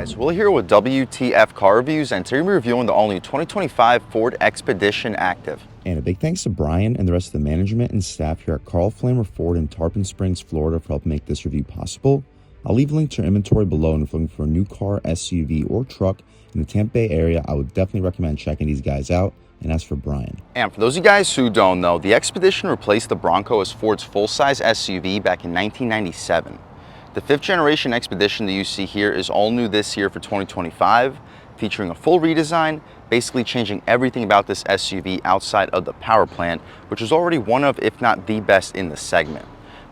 guys, Will here with W.T.F car reviews, and today we're reviewing the all-new 2025 Ford Expedition Active. And a big thanks to Brian and the rest of the management and staff here at Carl Flamer Ford in Tarpon Springs, Florida for helping make this review possible. I'll leave a link to your inventory below, and if you're looking for a new car, SUV, or truck in the Tampa Bay area, I would definitely recommend checking these guys out. And as for Brian. And for those of you guys who don't know, the Expedition replaced the Bronco as Ford's full-size SUV back in 1997. The 5th generation Expedition that you see here is all new this year for 2025, featuring a full redesign, basically changing everything about this SUV outside of the power plant, which is already one of, if not the best in the segment.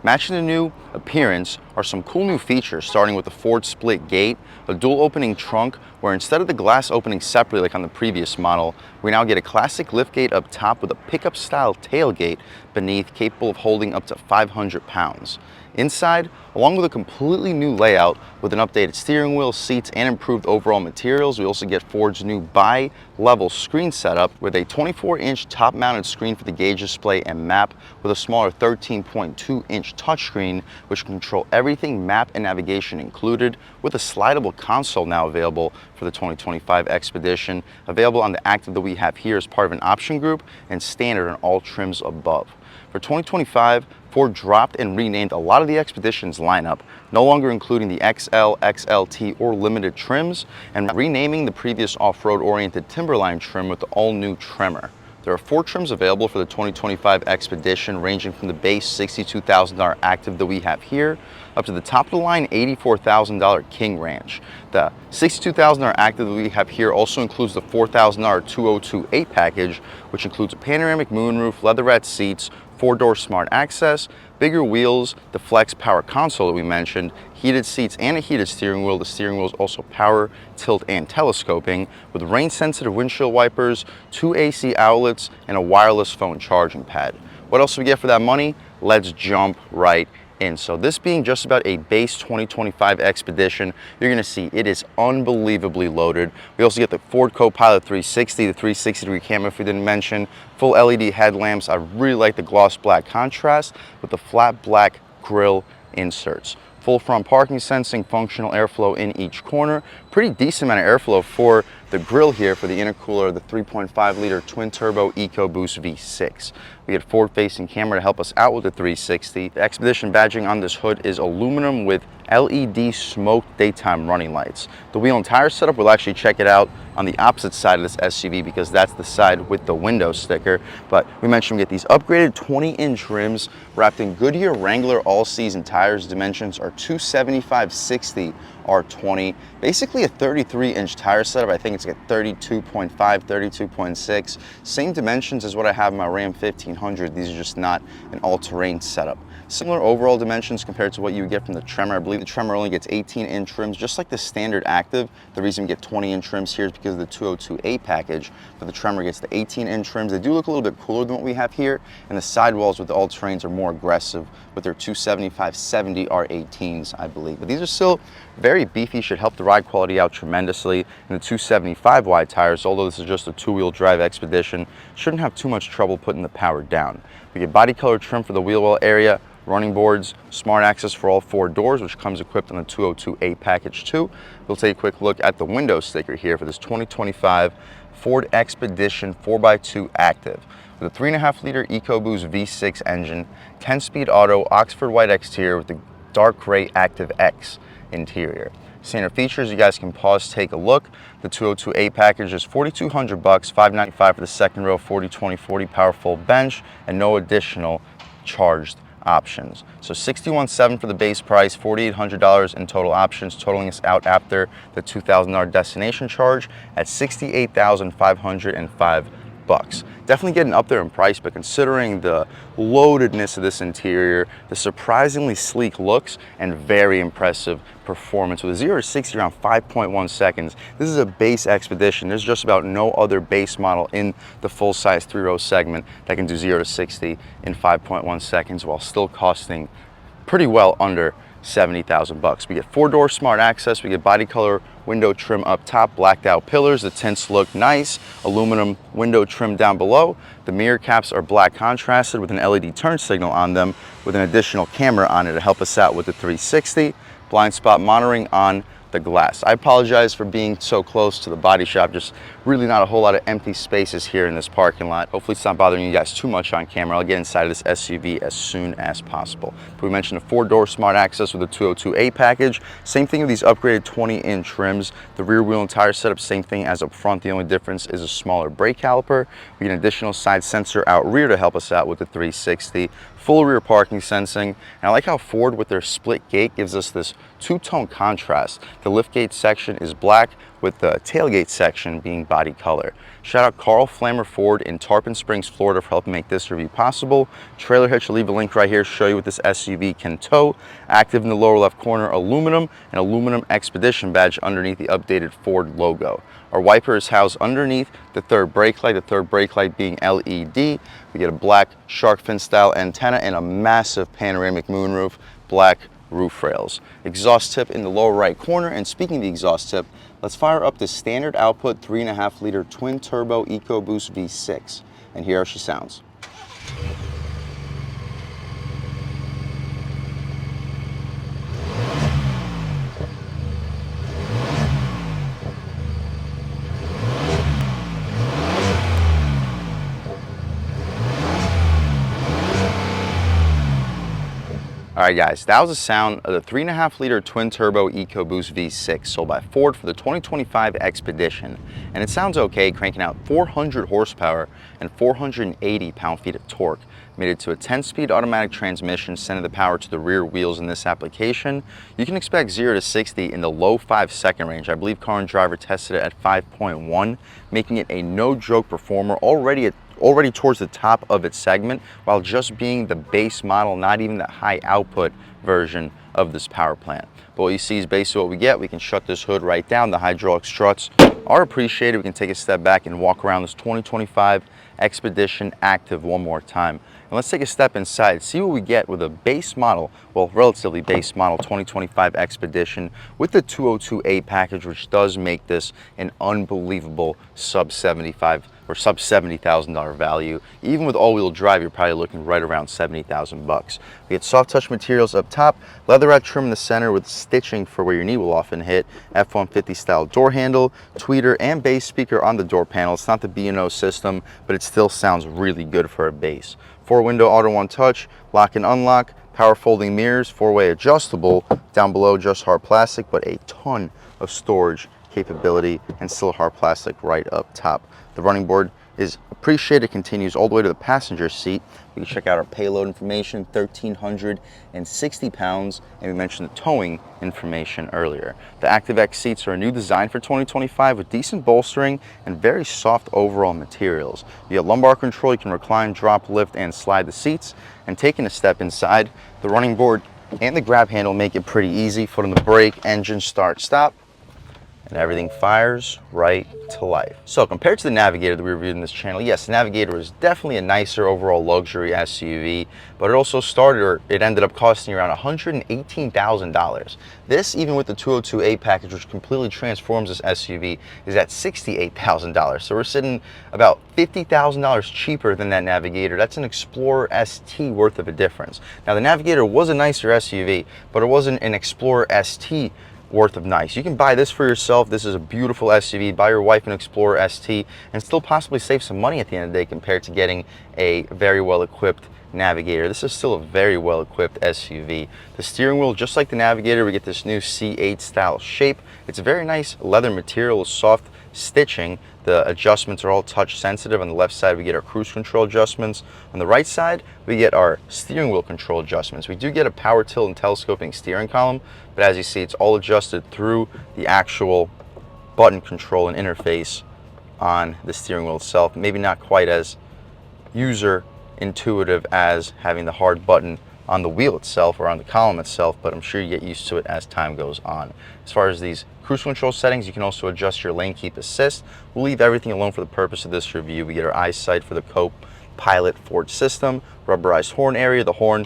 Matching the new appearance are some cool new features, starting with the Ford split gate, a dual opening trunk where instead of the glass opening separately like on the previous model, we now get a classic liftgate up top with a pickup style tailgate beneath, capable of holding up to 500 pounds. Inside, along with a completely new layout with an updated steering wheel, seats, and improved overall materials, we also get Ford's new bi-level screen setup with a 24-inch top-mounted screen for the gauge display and map, with a smaller 13.2-inch touchscreen which can control everything map and navigation included, with a slidable console now available for the 2025 Expedition, available on the Active that we have here as part of an option group and standard on all trims above. For 2025, Ford dropped and renamed a lot of the Expedition's lineup, no longer including the XL, XLT, or Limited trims, and renaming the previous off-road oriented Timberline trim with the all-new Tremor. There are 4 trims available for the 2025 Expedition, ranging from the base $62,000 Active that we have here, up to the top-of-the-line $84,000 King Ranch. The $62,000 Active that we have here also includes the $4,000 2028 package, which includes a panoramic moonroof, leatherette seats, 4-door smart access, bigger wheels, the flex power console that we mentioned, heated seats, and a heated steering wheel. The steering wheel is also power, tilt, and telescoping, with rain-sensitive windshield wipers, 2 AC outlets, and a wireless phone charging pad. What else do we get for that money? Let's jump right in. So this being just about a base 2025 Expedition, you're going to see it is unbelievably loaded. We also get the Ford Co-Pilot 360, the 360-degree camera if we didn't mention, full LED headlamps. I really like the gloss black contrast with the flat black grille inserts. Full front parking sensing, functional airflow in each corner. Pretty decent amount of airflow for the grille here for the intercooler, the 3.5-liter twin-turbo EcoBoost V6. We get forward-facing camera to help us out with the 360. The Expedition badging on this hood is aluminum with LED smoked daytime running lights. The wheel and tire setup, we'll actually check it out on the opposite side of this SUV because that's the side with the window sticker. But we mentioned we get these upgraded 20-inch rims wrapped in Goodyear Wrangler all-season tires. Dimensions are 275/60 R20. Basically a 33-inch tire setup. I think it's like 32.5, 32.6. Same dimensions as what I have in my Ram 1500. These are just not an all-terrain setup. Similar overall dimensions compared to what you would get from the Tremor. I believe the Tremor only gets 18-inch rims, just like the standard Active. The reason we get 20-inch rims here is because of the 2028 package, but the Tremor gets the 18-inch rims. They do look a little bit cooler than what we have here, and the sidewalls with the all-terrains are more aggressive with their 275/70 R18s, I believe. But these are still very beefy, should help the ride quality out tremendously. And the 275 wide tires, although this is just a 2-wheel drive Expedition, shouldn't have too much trouble putting the power down. We get body color trim for the wheel well area, running boards, smart access for all 4 doors, which comes equipped on the 2028 package too. We'll take a quick look at the window sticker here for this 2025 Ford Expedition 4x2 Active. With a 3.5-liter EcoBoost V6 engine, 10-speed auto, Oxford white exterior with the dark gray Active X interior. Standard features, you guys can pause, take a look. The 2028 package is $4,200, $595 for the second row, 40/20/40 power full bench, and no additional charged options. So $61,700 for the base price, $4,800 in total options, totaling us out after the $2,000 destination charge at $68,505. Definitely getting up there in price, but considering the loadedness of this interior, the surprisingly sleek looks, and very impressive performance with a 0 to 60 around 5.1 seconds. This is a base Expedition. There's just about no other base model in the full-size 3-row segment that can do 0 to 60 in 5.1 seconds while still costing pretty well under $70,000. We get 4-door smart access, we get body color window trim up top, blacked out pillars, the tints look nice, aluminum window trim down below. The mirror caps are black contrasted with an LED turn signal on them with an additional camera on it to help us out with the 360. Blind spot monitoring on the glass. I apologize for being so close to the body shop, just really not a whole lot of empty spaces here in this parking lot. Hopefully it's not bothering you guys too much on camera. I'll get inside of this SUV as soon as possible. But we mentioned a 4-door smart access with a 202A package. Same thing with these upgraded 20-inch trims. The rear wheel and tire setup, same thing as up front. The only difference is a smaller brake caliper. We get an additional side sensor out rear to help us out with the 360. Full rear parking sensing, and I like how Ford with their split gate gives us this two-tone contrast. The liftgate section is black with the tailgate section being body color. Shout out Carl Flammer Ford in Tarpon Springs, Florida for helping make this review possible. Trailer hitch, I'll leave a link right here to show you what this SUV can tow. Active in the lower left corner, aluminum, and aluminum Expedition badge underneath the updated Ford logo. Our wiper is housed underneath the third brake light being LED. We get a black shark fin style antenna and a massive panoramic moonroof, black roof rails. Exhaust tip in the lower right corner, and speaking of the exhaust tip, let's fire up the standard output 3.5 liter twin turbo EcoBoost V6, and hear how she sounds. Alright guys, that was the sound of the 3.5 liter twin turbo EcoBoost V6 sold by Ford for the 2025 Expedition. And it sounds okay, cranking out 400 horsepower and 480 pound-feet of torque. Made it to a 10-speed automatic transmission, sending the power to the rear wheels in this application. You can expect 0 to 60 in the low 5-second range. I believe Car and Driver tested it at 5.1, making it a no-joke performer already towards the top of its segment, while just being the base model, not even the high output version of this power plant. But what you see is basically what we get. We can shut this hood right down. The hydraulic struts are appreciated. We can take a step back and walk around this 2025 Expedition Active one more time. And let's take a step inside, see what we get with a base model, well, relatively base model 2025 Expedition with the 202A package, which does make this an unbelievable sub $70,000 value. Even with all-wheel drive, you're probably looking right around 70,000 bucks. We get soft touch materials up top, leatherette trim in the center with stitching for where your knee will often hit, F-150 style door handle, tweeter and bass speaker on the door panel. It's not the B&O system, but it still sounds really good for a bass. 4-window auto one touch, lock and unlock, power folding mirrors, 4-way adjustable. Down below just hard plastic, but a ton of storage capability and still hard plastic right up top. The running board is appreciated, continues all the way to the passenger seat. We can check out our payload information, 1,360 pounds, and we mentioned the towing information earlier. The ActiveX seats are a new design for 2025 with decent bolstering and very soft overall materials. You have lumbar control, you can recline, drop, lift, and slide the seats. And taking a step inside, the running board and the grab handle make it pretty easy. Foot on the brake, engine start, stop, and everything fires right to life. So compared to the Navigator that we reviewed in this channel, yes, the Navigator is definitely a nicer overall luxury SUV, but it ended up costing around $118,000. This, even with the 202A package, which completely transforms this SUV, is at $68,000. So we're sitting about $50,000 cheaper than that Navigator. That's an Explorer ST worth of a difference. Now the Navigator was a nicer SUV, but it wasn't an Explorer ST worth of nice. You can buy this for yourself. This is a beautiful SUV. Buy your wife an Explorer ST and still possibly save some money at the end of the day compared to getting a very well-equipped Navigator. This is still a very well-equipped SUV. The steering wheel, just like the Navigator, we get this new C8 style shape. It's a very nice leather material with soft stitching. The adjustments are all touch sensitive. On the left side, we get our cruise control adjustments. On the right side, we get our steering wheel control adjustments. We do get a power tilt and telescoping steering column, but as you see, it's all adjusted through the actual button control and interface on the steering wheel itself. Maybe not quite as user intuitive as having the hard button on the wheel itself or on the column itself, but I'm sure you get used to it as time goes on. As far as these cruise control settings, you can also adjust your lane keep assist. We'll leave everything alone for the purpose of this review. We get our eyesight for the Co-Pilot Ford system, rubberized horn area. The horn,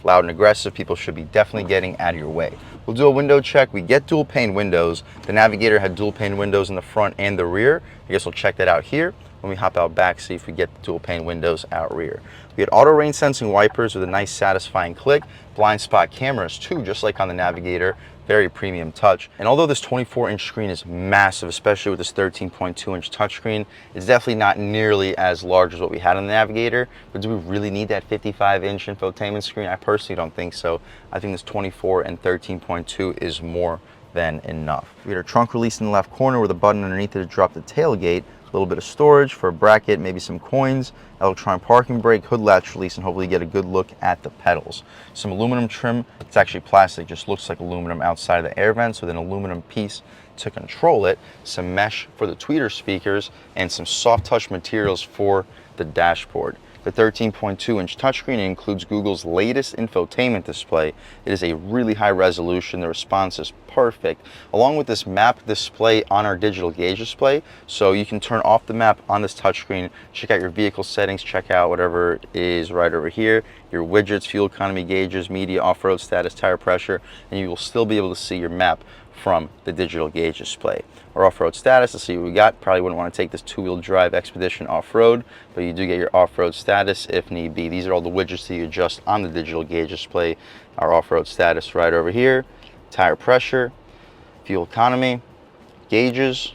loud and aggressive, people should be definitely getting out of your way. We'll do a window check. We get dual pane windows. The Navigator had dual pane windows in the front and the rear. I guess we'll check that out here. when we hop out back, see if we get the dual pane windows out rear. We had auto rain sensing wipers with a nice satisfying click, blind spot cameras too, just like on the Navigator, very premium touch. And although this 24-inch screen is massive, especially with this 13.2-inch touchscreen, it's definitely not nearly as large as what we had on the Navigator. But do we really need that 55-inch infotainment screen? I personally don't think so. I think this 24 and 13.2 is more than enough. We had our trunk release in the left corner with a button underneath it to drop the tailgate. A little bit of storage for a bracket, maybe some coins, electronic parking brake, hood latch release, and hopefully get a good look at the pedals. Some aluminum trim. It's actually plastic, just looks like aluminum outside of the air vents with an aluminum piece to control it. Some mesh for the tweeter speakers and some soft touch materials for the dashboard. The 13.2-inch touchscreen includes Google's latest infotainment display. It is a really high resolution. The response is perfect, along with this map display on our digital gauge display. So you can turn off the map on this touchscreen, check out your vehicle settings, check out whatever is right over here, your widgets, fuel economy gauges, media, off-road status, tire pressure, and you will still be able to see your map from the digital gauge display. Our off-road status, let's see what we got. Probably wouldn't want to take this two-wheel drive Expedition off-road, but you do get your off-road status if need be. These are all the widgets that you adjust on the digital gauge display. Our off-road status right over here, tire pressure, fuel economy, gauges,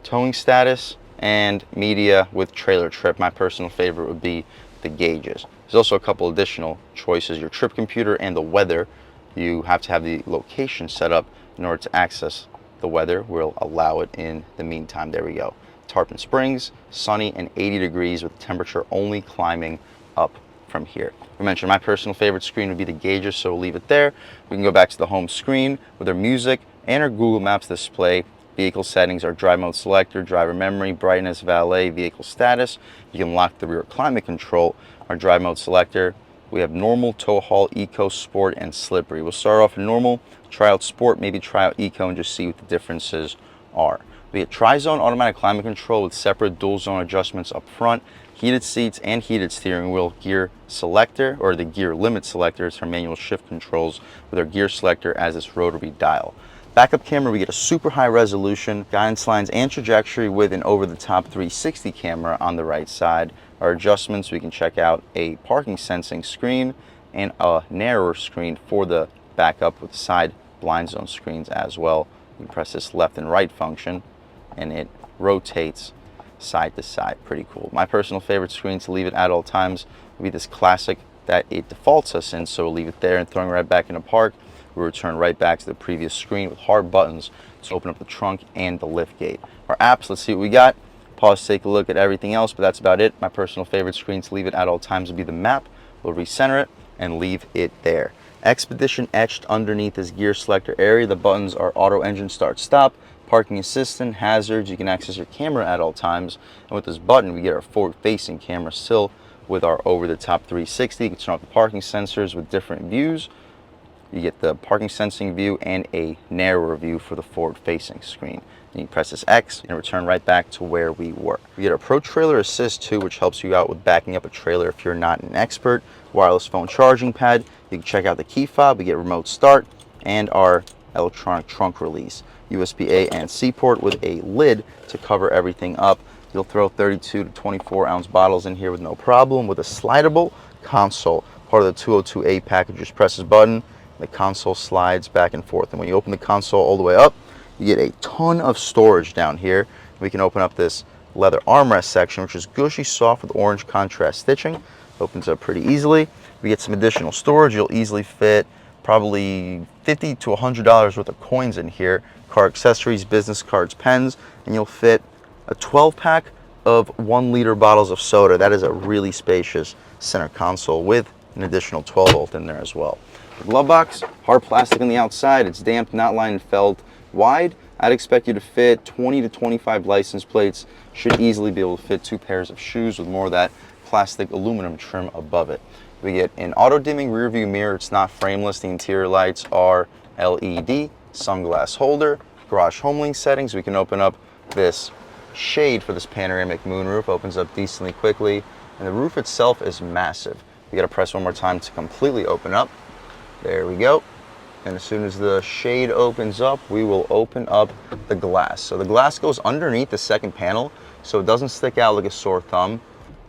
towing status, and media with trailer trip. My personal favorite would be the gauges. There's also a couple additional choices, your trip computer and the weather. You have to have the location set up in order to access the weather. We'll allow it in the meantime. There we go. Tarpon Springs, sunny and 80 degrees with temperature only climbing up from here. We mentioned my personal favorite screen would be the gauges, so we'll leave it there. We can go back to the home screen with our music and our Google Maps display. Vehicle settings, our drive mode selector, driver memory, brightness, valet, vehicle status. You can lock the rear climate control. Our drive mode selector, we have normal, tow haul, eco, sport, and slippery. We'll start off in normal, try out sport, maybe try out eco and just see what the differences are. We have tri-zone automatic climate control with separate dual zone adjustments up front, heated seats and heated steering wheel, gear selector, or the gear limit selector. It's our manual shift controls with our gear selector as this rotary dial. Backup camera, we get a super high resolution, guidance lines and trajectory with an over-the-top 360 camera on the right side. Our adjustments, we can check out a parking sensing screen and a narrower screen for the backup with side blind zone screens as well. We press this left and right function and it rotates side to side. Pretty cool. My personal favorite screen to leave it at all times would be this classic that it defaults us in, so we'll leave it there, and throwing right back into park, we return right back to the previous screen with hard buttons to open up the trunk and the lift gate. Our apps, let's see what we got. Pause to take a look at everything else, but that's about it. My personal favorite screen to leave it at all times would be the map. We'll recenter it and leave it there. Expedition etched underneath this gear selector area. The buttons are auto engine start stop, parking assistant, hazards. You can access your camera at all times. And with this button, we get our forward facing camera still with our over the top 360. You can turn off the parking sensors with different views. You get the parking sensing view and a narrower view for the forward facing screen. And you press this X and return right back to where we were. We get a Pro Trailer Assist too, which helps you out with backing up a trailer if you're not an expert. Wireless phone charging pad. You can check out the key fob. We get remote start and our electronic trunk release. USB-A and C port with a lid to cover everything up. You'll throw 32 to 24 ounce bottles in here with no problem. With a slidable console, part of the 202A package. Just press this button, the console slides back and forth. And when you open the console all the way up, you get a ton of storage down here. We can open up this leather armrest section, which is gushy soft with orange contrast stitching. Opens up pretty easily. We get some additional storage. You'll easily fit probably $50 to $100 worth of coins in here. Car accessories, business cards, pens, and you'll fit a 12-pack of 1-liter bottles of soda. That is a really spacious center console with an additional 12-volt in there as well. The glove box, hard plastic on the outside. It's damp, not lined, felt wide. I'd expect you to fit 20 to 25 license plates. Should easily be able to fit 2 pairs of shoes with more of that plastic aluminum trim above it. We get an auto dimming rear view mirror. It's not frameless. The interior lights are LED. Sunglass holder, garage home link settings. We can open up this shade for this panoramic moonroof. Opens up decently quickly, and the roof itself is massive. We gotta press one more time to completely open up. There we go. And as soon as the shade opens up, we will open up the glass. So the glass goes underneath the second panel, so it doesn't stick out like a sore thumb.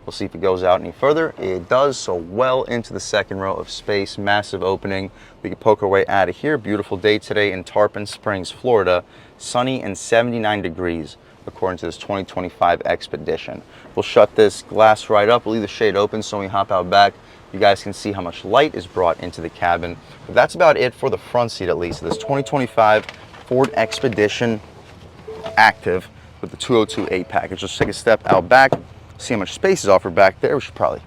We'll see if it goes out any further. It does, so well into the second row of space, massive opening. We can poke our way out of here. Beautiful day today in Tarpon Springs, Florida. Sunny and 79 degrees, according to this 2025 Expedition. We'll shut this glass right up. We'll leave the shade open so when we hop out back, you guys can see how much light is brought into the cabin. But that's about it for the front seat, at least. This 2025 Ford Expedition Active with the 202A package. Let's take a step out back, see how much space is offered back there. We should probably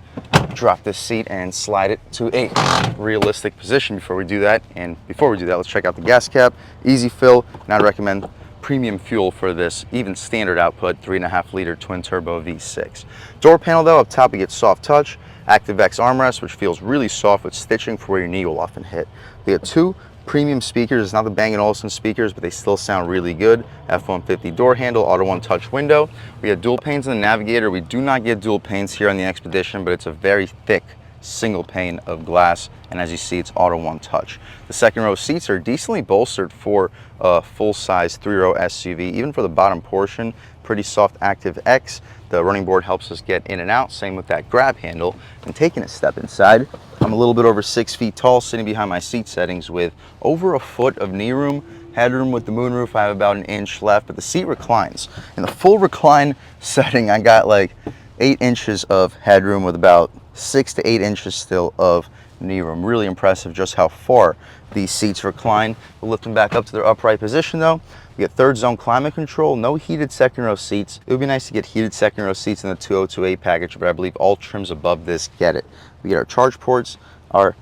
drop this seat and slide it to a realistic position before we do that. And before we do that, let's check out the gas cap. Easy fill, and I'd recommend premium fuel for this, even standard output, 3.5 liter twin turbo V6. Door panel though, up top we get soft touch, ActiveX armrest, which feels really soft with stitching for where your knee will often hit. We have two premium speakers. It's not the Bang & Olufsen speakers, but they still sound really good. F-150 door handle, auto one touch window. We have dual panes in the Navigator. We do not get dual panes here on the Expedition, but it's a very thick single pane of glass, and as you see, it's auto one touch. The second row seats are decently bolstered for a full-size 3-row SUV. Even for the bottom portion, pretty soft ActiveX. The running board helps us get in and out, same with that grab handle. And taking a step inside, I'm a little bit over 6 feet tall, sitting behind my seat settings with over a foot of knee room. Headroom with the moonroof, I have about an inch left, but the seat reclines. In the full recline setting, I got like 8 inches of headroom with about 6 to 8 inches still of knee room. Really impressive just how far these seats recline. We'll lift them back up to their upright position though. We get third zone climate control, no heated second row seats. It would be nice to get heated second row seats in the 202A package, but I believe all trims above this get it. We get our charge ports, our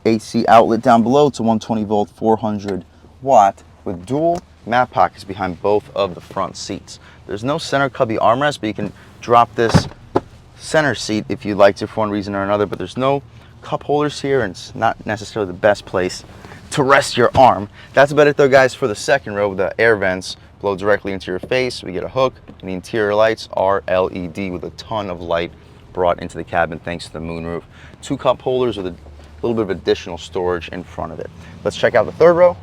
AC outlet down below to 120 volt, 400 watt with dual map pockets behind both of the front seats. There's no center cubby armrest, but you can drop this center seat if you'd like to for one reason or another, but there's no cup holders here and it's not necessarily the best place to rest your arm. That's about it though guys for the second row. The air vents blow directly into your face. We get a hook, and the interior lights are LED with a ton of light brought into the cabin thanks to the moonroof. 2 cup holders with a little bit of additional storage in front of it. Let's check out the third row.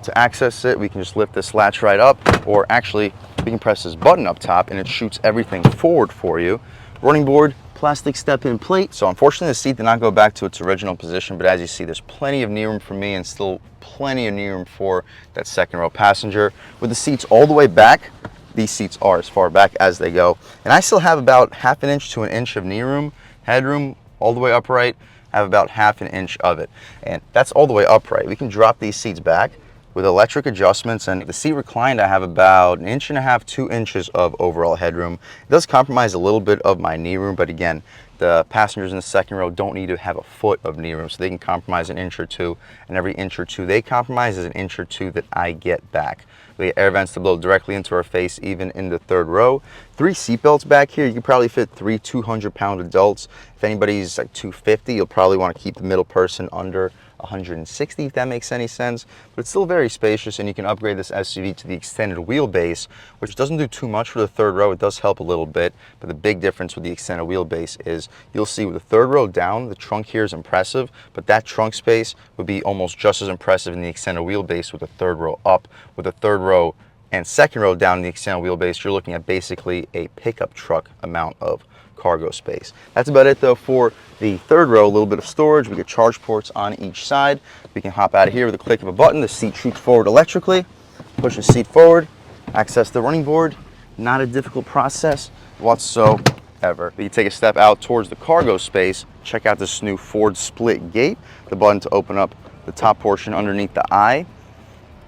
To access it, we can just lift this latch right up, or actually we can press this button up top and it shoots everything forward for you. Running board, plastic step-in plate. So unfortunately the seat did not go back to its original position, but as you see, there's plenty of knee room for me and still plenty of knee room for that second row passenger. With the seats all the way back, these seats are as far back as they go. And I still have about 1/2 inch to 1 inch of knee room. Headroom all the way upright, I have about 1/2 inch of it. And that's all the way upright. We can drop these seats back with electric adjustments, and the seat reclined, I have about 1.5 inches, 2 inches of overall headroom. It does compromise a little bit of my knee room, but again, the passengers in the second row don't need to have a foot of knee room, so they can compromise 1 inch or 2, and every inch or 2 they compromise is 1 inch or 2 that I get back. We get air vents to blow directly into our face, even in the third row. 3 seat belts back here. You could probably fit 3 200-pound adults. If anybody's like 250, you'll probably want to keep the middle person under 160, if that makes any sense. But it's still very spacious, and you can upgrade this SUV to the extended wheelbase, which doesn't do too much for the third row. It does help a little bit, but the big difference with the extended wheelbase is you'll see with the third row down, the trunk here is impressive, but that trunk space would be almost just as impressive in the extended wheelbase with the third row up. With the third row and second row down in the extended wheelbase, you're looking at basically a pickup truck amount of cargo space. That's about it though for the third row. A little bit of storage. We get charge ports on each side. We can hop out of here with a click of a button. The seat shoots forward electrically. Push the seat forward, access the running board. Not a difficult process whatsoever. You take a step out towards the cargo space. Check out this new Ford split gate. The button to open up the top portion underneath the eye,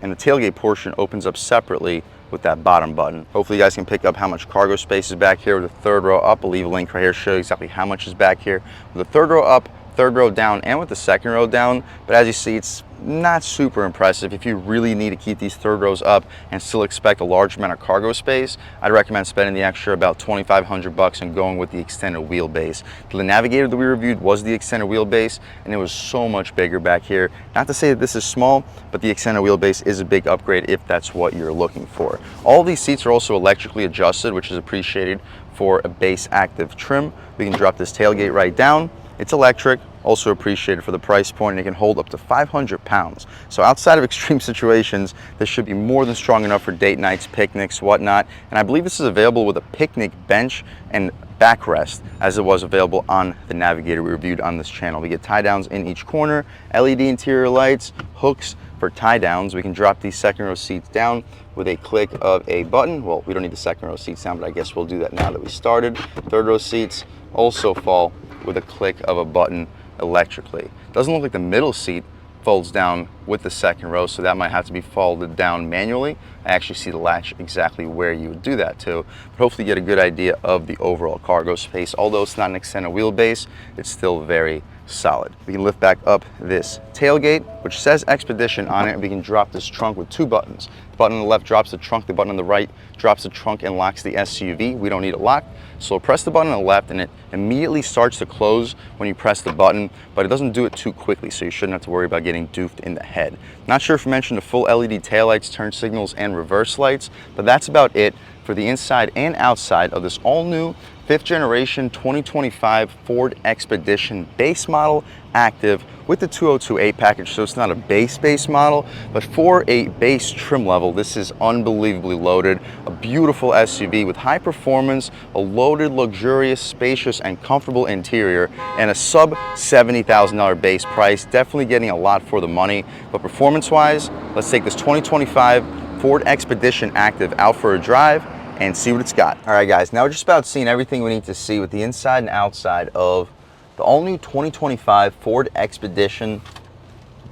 and the tailgate portion opens up separately with that bottom button. Hopefully you guys can pick up how much cargo space is back here with the third row up. I'll leave a link right here to show you exactly how much is back here. With the third row up, third row down, and with the second row down, but as you see, it's not super impressive. If you really need to keep these third rows up and still expect a large amount of cargo space, I'd recommend spending the extra about $2,500 and going with the extended wheelbase. The Navigator that we reviewed was the extended wheelbase, and it was so much bigger back here. Not to say that this is small, but the extended wheelbase is a big upgrade if that's what you're looking for. All these seats are also electrically adjusted, which is appreciated for a base active trim. We can drop this tailgate right down. It's electric. Also appreciated for the price point, and it can hold up to 500 pounds. So outside of extreme situations, this should be more than strong enough for date nights, picnics, whatnot. And I believe this is available with a picnic bench and backrest, as it was available on the Navigator we reviewed on this channel. We get tie downs in each corner, LED interior lights, hooks for tie downs. We can drop these second row seats down with a click of a button. Well, we don't need the second row seats down, but I guess we'll do that now that we started. Third row seats also fall with a click of a button electrically. Doesn't look like the middle seat folds down with the second row, so that might have to be folded down manually. I actually see the latch exactly where you would do that to, but hopefully you get a good idea of the overall cargo space. Although it's not an extended wheelbase, it's still very solid. We can lift back up this tailgate, which says Expedition on it, and we can drop this trunk with two buttons. The button on the left drops the trunk, the button on the right drops the trunk and locks the SUV. We don't need a lock, so press the button on the left and it immediately starts to close when you press the button, but it doesn't do it too quickly, so you shouldn't have to worry about getting doofed in the head. Not sure if I mentioned the full LED taillights, turn signals, and reverse lights, but that's about it for the inside and outside of this all-new 5th generation 2025 Ford Expedition base model active with the 202A package. So it's not a base model, but for a base trim level, this is unbelievably loaded. A beautiful SUV with high performance, a loaded, luxurious, spacious, and comfortable interior, and a sub $70,000 base price. Definitely getting a lot for the money. But performance-wise, let's take this 2025 Ford Expedition active out for a drive and see what it's got. All right, guys, now we're just about seeing everything we need to see with the inside and outside of the all-new 2025 Ford Expedition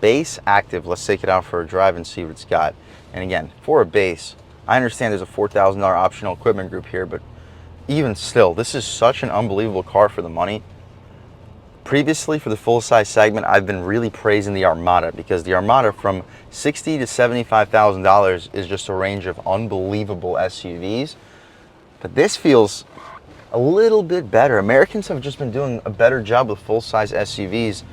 base active. Let's take it out for a drive and see what it's got. And again, for a base, I understand there's a $4,000 optional equipment group here, but even still, this is such an unbelievable car for the money. Previously, for the full-size segment, I've been really praising the Armada, because the Armada from $60,000 to $75,000 is just a range of unbelievable SUVs. But this feels a little bit better. Americans have just been doing a better job with full-size SUVs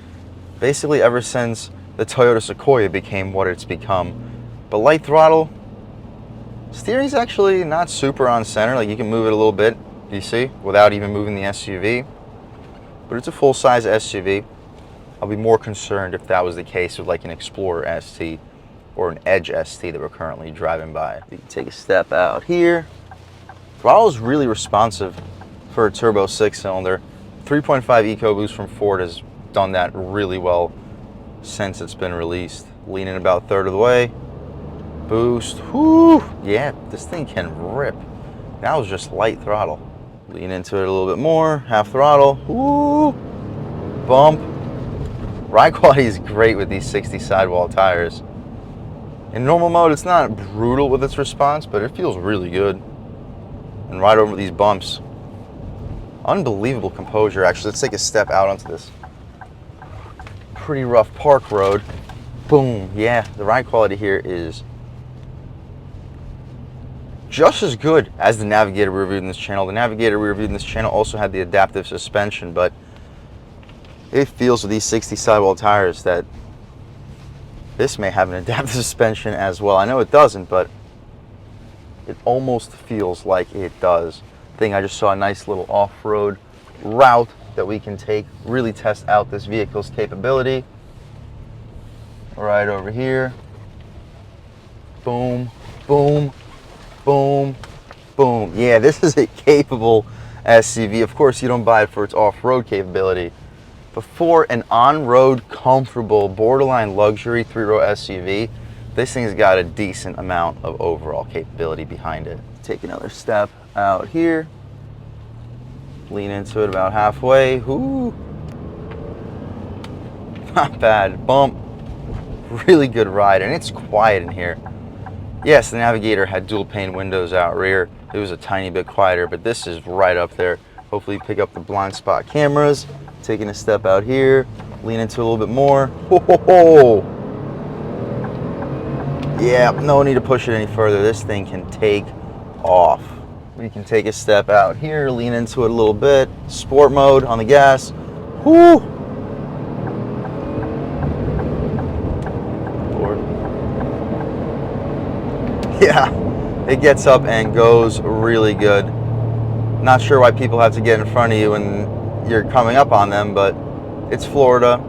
basically ever since the Toyota Sequoia became what it's become. But light throttle, steering's actually not super on center. Like, you can move it a little bit, you see, without even moving the SUV. But it's a full-size SUV. I'll be more concerned if that was the case with like an Explorer ST or an Edge ST that we're currently driving by. We can take a step out here. Throttle is really responsive for a turbo 6-cylinder. 3.5 EcoBoost from Ford has done that really well since it's been released. Lean in about a third of the way. Boost. Whoo! Yeah, this thing can rip. That was just light throttle. Lean into it a little bit more. Half throttle. Whoo! Bump. Ride quality is great with these 60 sidewall tires. In normal mode, it's not brutal with its response, but it feels really good. And right over these bumps. Unbelievable composure, actually. Let's take a step out onto this pretty rough park road. Boom. Yeah, the ride quality here is just as good as the Navigator we reviewed in this channel. The Navigator we reviewed in this channel also had the adaptive suspension, but it feels with these 60 sidewall tires that this may have an adaptive suspension as well. I know it doesn't, but it almost feels like it does. I think I just saw a nice little off-road route that we can take, really test out this vehicle's capability. Right over here. Boom, boom, boom, boom. Yeah, this is a capable SUV. Of course, you don't buy it for its off-road capability, but for an on-road, comfortable, borderline luxury 3-row SUV, this thing's got a decent amount of overall capability behind it. Take another step out here. Lean into it about halfway. Ooh. Not bad. Bump. Really good ride, and it's quiet in here. Yes, the Navigator had dual pane windows out rear. It was a tiny bit quieter, but this is right up there. Hopefully pick up the blind spot cameras. Taking a step out here. Lean into it a little bit more. Ho, ho, ho. Yeah, no need to push it any further. This thing can take off. We can take a step out here, lean into it a little bit. Sport mode on the gas. Whoo! Yeah, it gets up and goes really good. Not sure why people have to get in front of you when you're coming up on them, but It's Florida.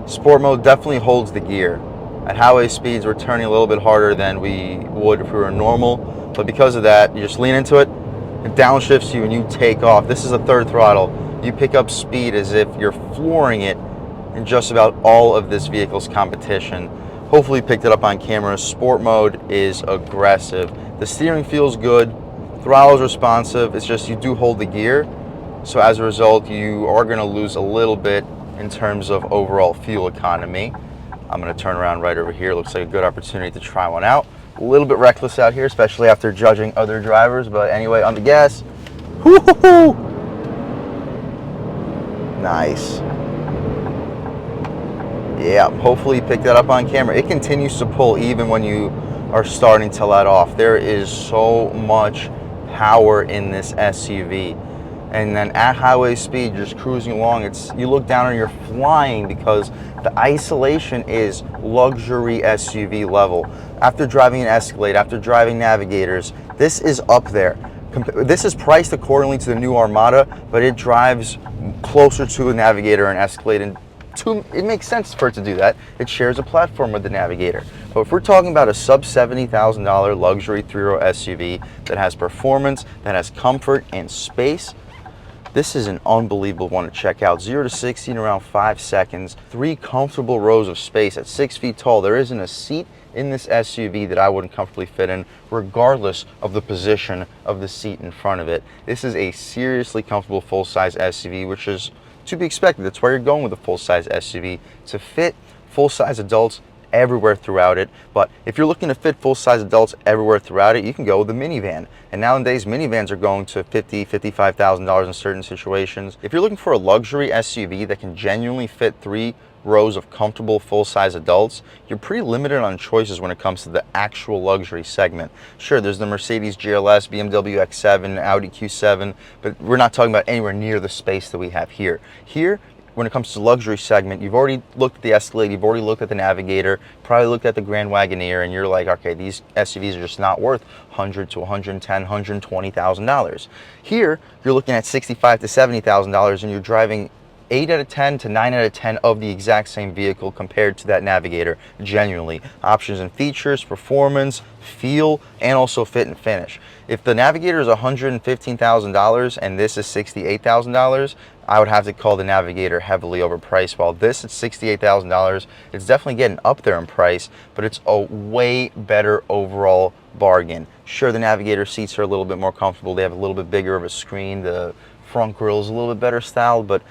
Sport mode definitely holds the gear. At highway speeds, we're turning a little bit harder than we would if we were normal, but because of that, you just lean into it, it downshifts you and you take off. This is a third throttle. You pick up speed as if you're flooring it in just about all of this vehicle's competition. Hopefully you picked it up on camera. Sport mode is aggressive. The steering feels good, throttle is responsive, it's just you do hold the gear, so as a result you are going to lose a little bit in terms of overall fuel economy. I'm going to turn around right over here. Looks like a good opportunity to try one out. A little bit reckless out here, especially after judging other drivers, but anyway, on the gas. Woo-hoo-hoo! Nice. Yeah, hopefully you picked that up on camera. It continues to pull even when you are starting to let off. There is so much power in this SUV. And then at highway speed, just cruising along, you look down and you're flying because the isolation is luxury SUV level. After driving an Escalade, after driving Navigators, this is up there. This is priced accordingly to the new Armada, but it drives closer to a Navigator and Escalade, and it makes sense for it to do that. It shares a platform with the Navigator. But if we're talking about a sub $70,000 luxury three-row SUV that has performance, that has comfort and space, this is an unbelievable one to check out. 0 to 60 in around 5 seconds. 3 comfortable rows of space at 6 feet tall. There isn't a seat in this SUV that I wouldn't comfortably fit in, regardless of the position of the seat in front of it. This is a seriously comfortable full-size SUV, which is to be expected. That's why you're going with a full-size SUV, to fit full-size adults everywhere throughout it. But if you're looking to fit full-size adults everywhere throughout it, you can go with the minivan. And nowadays minivans are going to $50,000, $55,000 in certain situations. If you're looking for a luxury SUV that can genuinely fit 3 rows of comfortable full-size adults, you're pretty limited on choices when it comes to the actual luxury segment. Sure, there's the Mercedes GLS, BMW X7, Audi Q7, but we're not talking about anywhere near the space that we have here. Here, when it comes to the luxury segment, you've already looked at the Escalade, you've already looked at the Navigator, probably looked at the Grand Wagoneer, and you're like, okay, these SUVs are just not worth $100,000 to $110,000, $120,000. Here, you're looking at $65,000 to $70,000, and you're driving 8 out of 10 to 9 out of 10 of the exact same vehicle compared to that Navigator. Genuinely, options and features, performance, feel, and also fit and finish. If the Navigator is $115,000 and this is $68,000, I would have to call the Navigator heavily overpriced. While this at $68,000, it's definitely getting up there in price, but it's a way better overall bargain. Sure, the Navigator seats are a little bit more comfortable. They have a little bit bigger of a screen. The front grille is a little bit better styled, but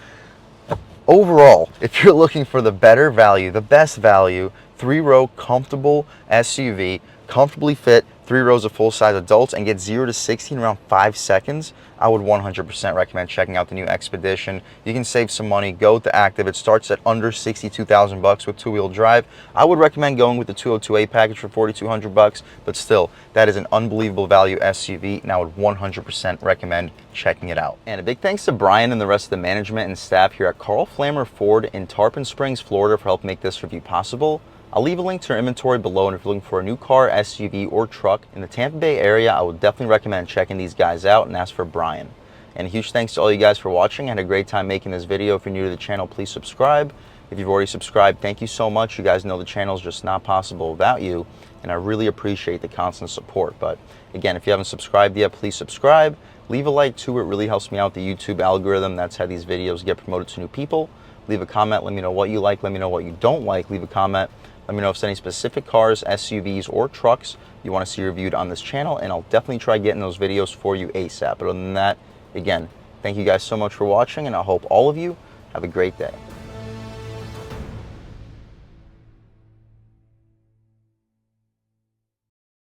overall, if you're looking for the better value, the best value, 3-row comfortable SUV, comfortably fit 3 rows of full-size adults, and get 0 to 60 in around 5 seconds, I would 100% recommend checking out the new Expedition. You can save some money. Go with the Active. It starts at under $62,000 with 2-wheel drive. I would recommend going with the 202A package for $4,200, but still, that is an unbelievable value SUV, and I would 100% recommend checking it out. And a big thanks to Brian and the rest of the management and staff here at Carl Flammer Ford in Tarpon Springs, Florida for helping make this review possible. I'll leave a link to their inventory below, and if you're looking for a new car, SUV, or truck in the Tampa Bay area, I would definitely recommend checking these guys out and ask for Brian. And a huge thanks to all you guys for watching. I had a great time making this video. If you're new to the channel, please subscribe. If you've already subscribed, thank you so much. You guys know the channel is just not possible without you, and I really appreciate the constant support. But again, if you haven't subscribed yet, please subscribe. Leave a like too. It really helps me out, the YouTube algorithm. That's how these videos get promoted to new people. Leave a comment. Let me know what you like. Let me know what you don't like. Leave a comment. Let me know if there's any specific cars, SUVs, or trucks you want to see reviewed on this channel, and I'll definitely try getting those videos for you ASAP. But other than that, again, thank you guys so much for watching, and I hope all of you have a great day.